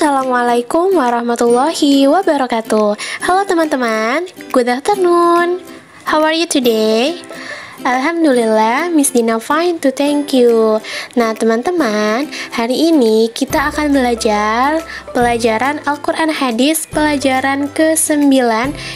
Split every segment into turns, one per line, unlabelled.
Assalamualaikum warahmatullahi wabarakatuh. Halo teman-teman, good afternoon. How are you today? Alhamdulillah, Miss Dina fine to thank you. Nah teman-teman, hari ini kita akan belajar pelajaran Al-Quran Hadis pelajaran ke-9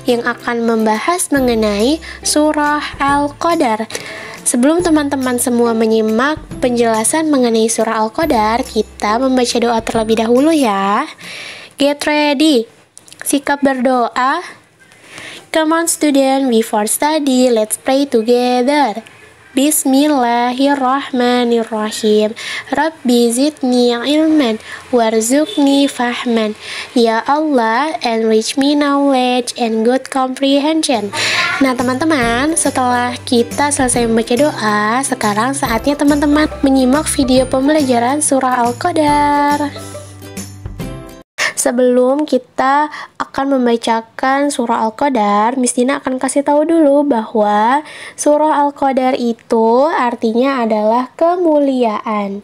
yang akan membahas mengenai surah Al-Qadar. Sebelum teman-teman semua menyimak penjelasan mengenai surah Al-Qadar, kita membaca doa terlebih dahulu ya. Get ready. Sikap berdoa. Come on student, before study, let's pray together. Bismillahirrahmanirrahim. Rabbi zidni ilman warzuqni fahman. Ya Allah, enrich me knowledge and good comprehension. Nah teman-teman, setelah kita selesai membaca doa, sekarang saatnya teman-teman menyimak video pembelajaran surah Al-Qadar. Sebelum kita akan membacakan surah Al-Qadar, Miss Dina akan kasih tahu dulu bahwa surah Al-Qadar itu artinya adalah kemuliaan.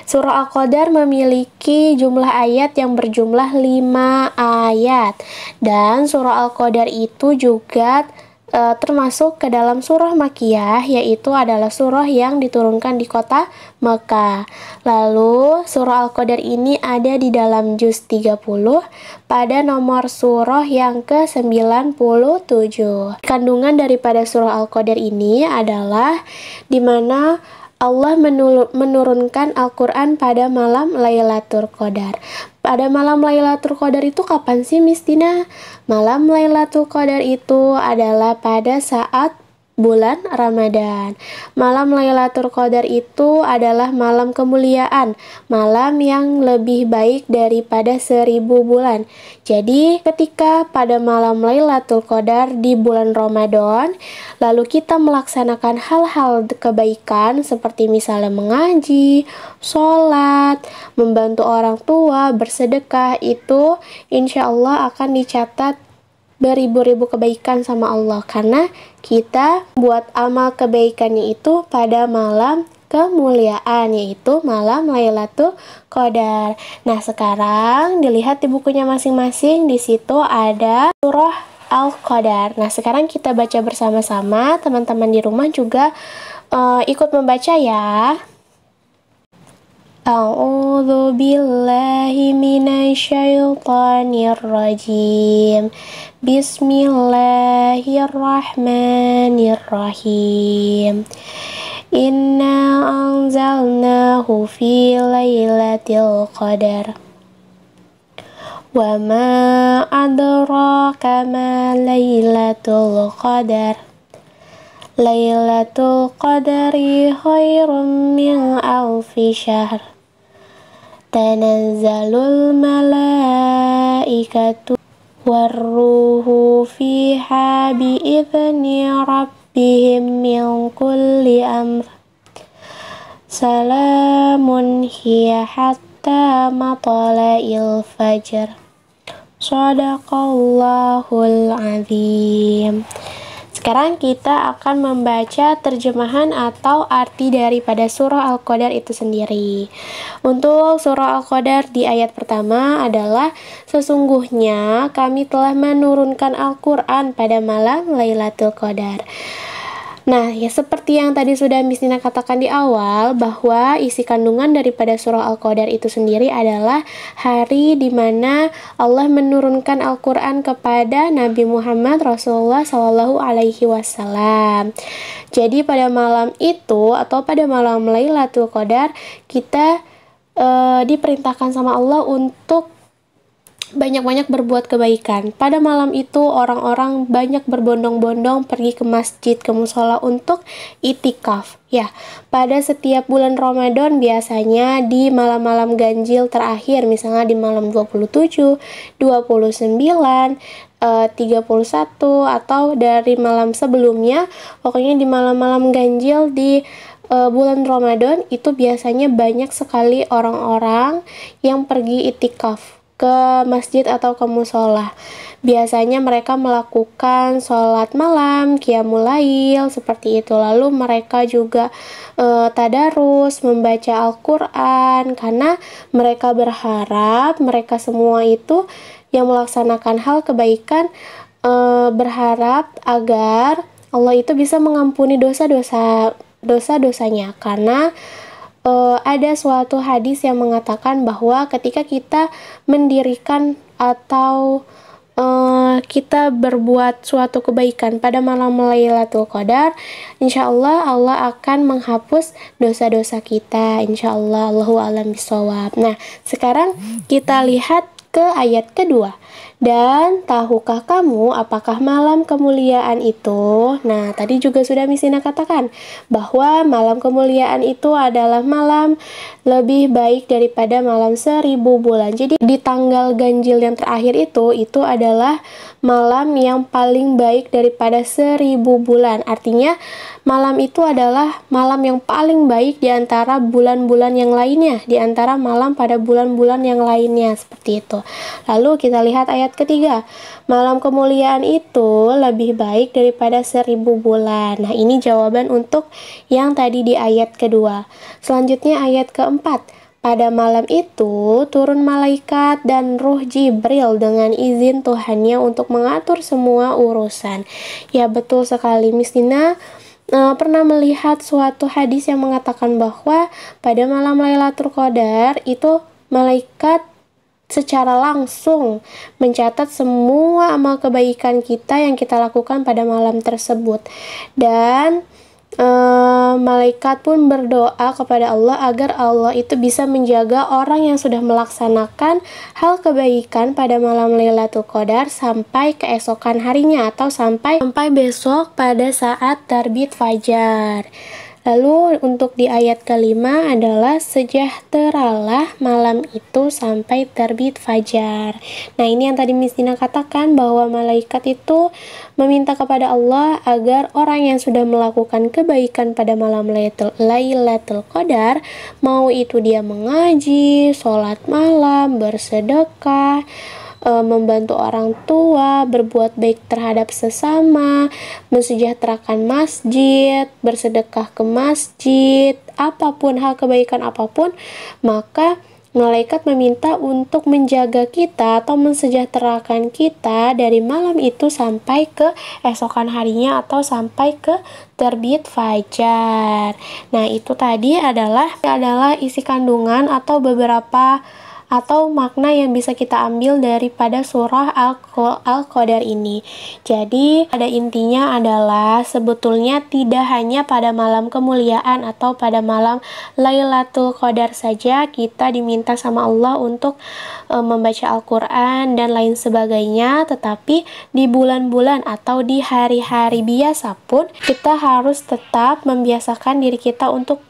Surah Al-Qadar memiliki jumlah ayat yang berjumlah 5 ayat. Dan surah Al-Qadar itu juga termasuk ke dalam surah Makkiyah, yaitu adalah surah yang diturunkan di kota Mekah. Lalu surah Al-Qadar ini ada di dalam juz 30 pada nomor surah yang ke-97. Kandungan daripada surah Al-Qadar ini adalah di mana Allah menurunkan Al-Quran pada malam Lailatul Qadar. Pada malam Lailatul Qadar itu kapan sih Miss Dina? Malam Lailatul Qadar itu adalah pada saat bulan Ramadan. Malam Lailatul Qadar itu adalah malam kemuliaan, malam yang lebih baik daripada 1000 bulan. Jadi ketika pada malam Lailatul Qadar di bulan Ramadan, lalu kita melaksanakan hal-hal kebaikan seperti misalnya mengaji, sholat, membantu orang tua, bersedekah, itu insya Allah akan dicatat beribu-ribu kebaikan sama Allah karena kita buat amal kebaikannya itu pada malam kemuliaan, yaitu malam Lailatul Qadar. Nah sekarang dilihat di bukunya masing-masing, di situ ada surah Al-Qadar. Nah sekarang kita baca bersama-sama, teman-teman di rumah juga ikut membaca ya. A'udzu billahi minasyaitonir rajim. Bismillahirrahmanirrahim. Inna anzalnahu fi lailatul qadar. Wa ma adraka ma lailatul qadar. Lailatul qadari khairum min alfi syahr. Tanazzalul malaikatu warruhu fiha bi'izni rabbihim min kulli amr. Salamun hiya hatta matla'il fajr. Shadaqallahul azim. Sekarang kita akan membaca terjemahan atau arti daripada surah Al-Qadar itu sendiri. Untuk surah Al-Qadar di ayat pertama adalah sesungguhnya kami telah menurunkan Al-Quran pada malam Lailatul Qadar. Nah, ya seperti yang tadi sudah Miss Nina katakan di awal, bahwa isi kandungan daripada surah Al-Qadar itu sendiri adalah hari di mana Allah menurunkan Al-Quran kepada Nabi Muhammad Rasulullah SAW. Jadi pada malam itu atau pada malam Lailatul Qadar kita diperintahkan sama Allah untuk banyak-banyak berbuat kebaikan. Pada malam itu orang-orang banyak berbondong-bondong pergi ke masjid, ke musola untuk itikaf. Ya, pada setiap bulan Ramadan biasanya di malam-malam ganjil terakhir, misalnya di malam 27, 29, 31 atau dari malam sebelumnya, pokoknya di malam-malam ganjil di bulan Ramadan itu biasanya banyak sekali orang-orang yang pergi itikaf ke masjid atau ke musola. Biasanya mereka melakukan sholat malam, qiyamul lail, seperti itu. Lalu mereka juga tadarus, membaca Al-Quran, karena mereka berharap mereka semua itu yang melaksanakan hal kebaikan berharap agar Allah itu bisa mengampuni dosa-dosanya, karena ada suatu hadis yang mengatakan bahwa ketika kita mendirikan atau kita berbuat suatu kebaikan pada malam Lailatul Qadar, insya Allah Allah akan menghapus dosa-dosa kita, insya Allah. Allahu a'lam bishawab. Nah, sekarang kita lihat ke ayat kedua. Dan tahukah kamu apakah malam kemuliaan itu? Nah, tadi juga sudah Misina katakan bahwa malam kemuliaan itu adalah malam lebih baik daripada malam 1000 bulan. Jadi di tanggal ganjil yang terakhir itu adalah malam yang paling baik daripada 1000 bulan. Artinya malam itu adalah malam yang paling baik di antara bulan-bulan yang lainnya, di antara malam pada bulan-bulan yang lainnya, seperti itu. Lalu kita lihat ayat ketiga. Malam kemuliaan itu lebih baik daripada 1000 bulan. Nah, ini jawaban untuk yang tadi di ayat kedua. Selanjutnya ayat keempat. Pada malam itu turun malaikat dan ruh Jibril dengan izin Tuhannya untuk mengatur semua urusan. Ya, betul sekali Miss Nina pernah melihat suatu hadis yang mengatakan bahwa pada malam Lailatul Qadar itu malaikat secara langsung mencatat semua amal kebaikan kita yang kita lakukan pada malam tersebut. Dan malaikat pun berdoa kepada Allah agar Allah itu bisa menjaga orang yang sudah melaksanakan hal kebaikan pada malam Lailatul Qadar sampai keesokan harinya atau sampai besok pada saat terbit fajar. Lalu untuk di ayat kelima adalah sejahteralah malam itu sampai terbit fajar. Nah, ini yang tadi Miss Dina katakan bahwa malaikat itu meminta kepada Allah agar orang yang sudah melakukan kebaikan pada malam Lailatul Qadar, mau itu dia mengaji, sholat malam, bersedekah, membantu orang tua, berbuat baik terhadap sesama, mensejahterakan masjid, bersedekah ke masjid, apapun hal kebaikan apapun, maka malaikat meminta untuk menjaga kita atau mensejahterakan kita dari malam itu sampai ke esokan harinya atau sampai ke terbit fajar. Nah, itu tadi adalah isi kandungan atau beberapa atau makna yang bisa kita ambil daripada surah Al-Qadar ini. Jadi, pada intinya adalah sebetulnya tidak hanya pada malam kemuliaan atau pada malam Lailatul Qadar saja kita diminta sama Allah untuk membaca Al-Quran dan lain sebagainya, tetapi di bulan-bulan atau di hari-hari biasa pun kita harus tetap membiasakan diri kita untuk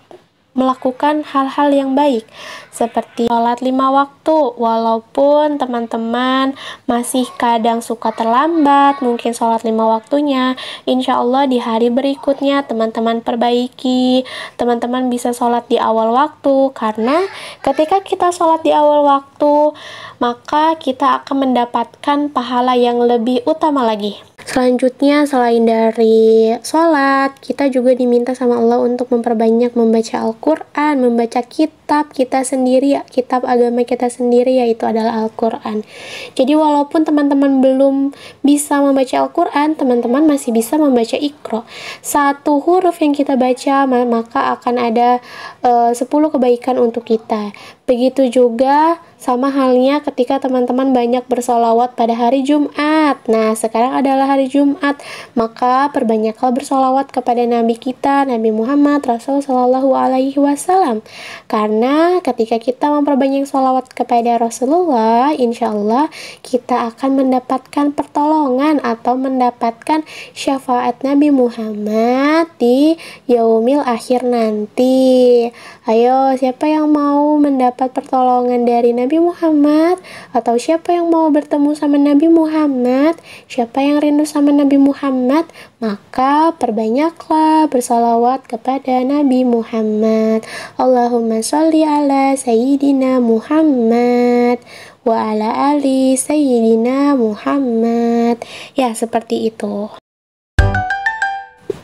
melakukan hal-hal yang baik seperti sholat 5 waktu, walaupun teman-teman masih kadang suka terlambat mungkin sholat 5 waktunya, insya Allah di hari berikutnya teman-teman perbaiki, teman-teman bisa sholat di awal waktu, karena ketika kita sholat di awal waktu maka kita akan mendapatkan pahala yang lebih utama lagi. Selanjutnya, selain dari sholat, kita juga diminta sama Allah untuk memperbanyak membaca Al-Quran, membaca kitab kita sendiri, kitab agama kita sendiri, yaitu adalah Al-Quran. Jadi walaupun teman-teman belum bisa membaca Al-Quran, teman-teman masih bisa membaca Iqra. Satu huruf yang kita baca, maka akan ada 10 kebaikan untuk kita. Begitu juga sama halnya ketika teman-teman banyak bersolawat pada hari Jumat. Nah, sekarang adalah hari Jumat, maka perbanyaklah bersolawat kepada Nabi kita, Nabi Muhammad Rasul Shallallahu Alaihi Wasallam. Karena ketika kita memperbanyak solawat kepada Rasulullah, insya Allah kita akan mendapatkan pertolongan atau mendapatkan syafaat Nabi Muhammad di yaumil akhir nanti. Ayo, siapa yang mau mendapat pertolongan dari Nabi Muhammad? Atau siapa yang mau bertemu sama Nabi Muhammad? Siapa yang rindu sama Nabi Muhammad? Maka perbanyaklah bersalawat kepada Nabi Muhammad. Allahumma sholli ala Sayyidina Muhammad wa ala ali sayyidina Muhammad. Ya, seperti itu.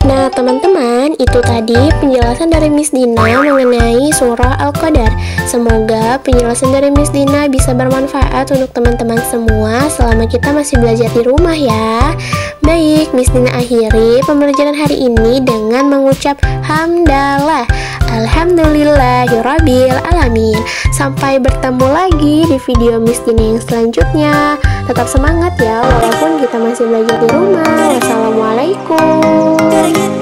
Nah teman-teman, itu tadi penjelasan dari Miss Dina mengenai surah Al-Qadar. Semoga penjelasan dari Miss Dina bisa bermanfaat untuk teman-teman semua selama kita masih belajar di rumah ya. Baik, Miss Dina akhiri pembelajaran hari ini dengan mengucap hamdalah. Alhamdulillahirabbil alamin. Sampai bertemu lagi di video Miss Dina yang selanjutnya. Tetap semangat ya, walaupun kita masih belajar di rumah. Wassalamualaikum.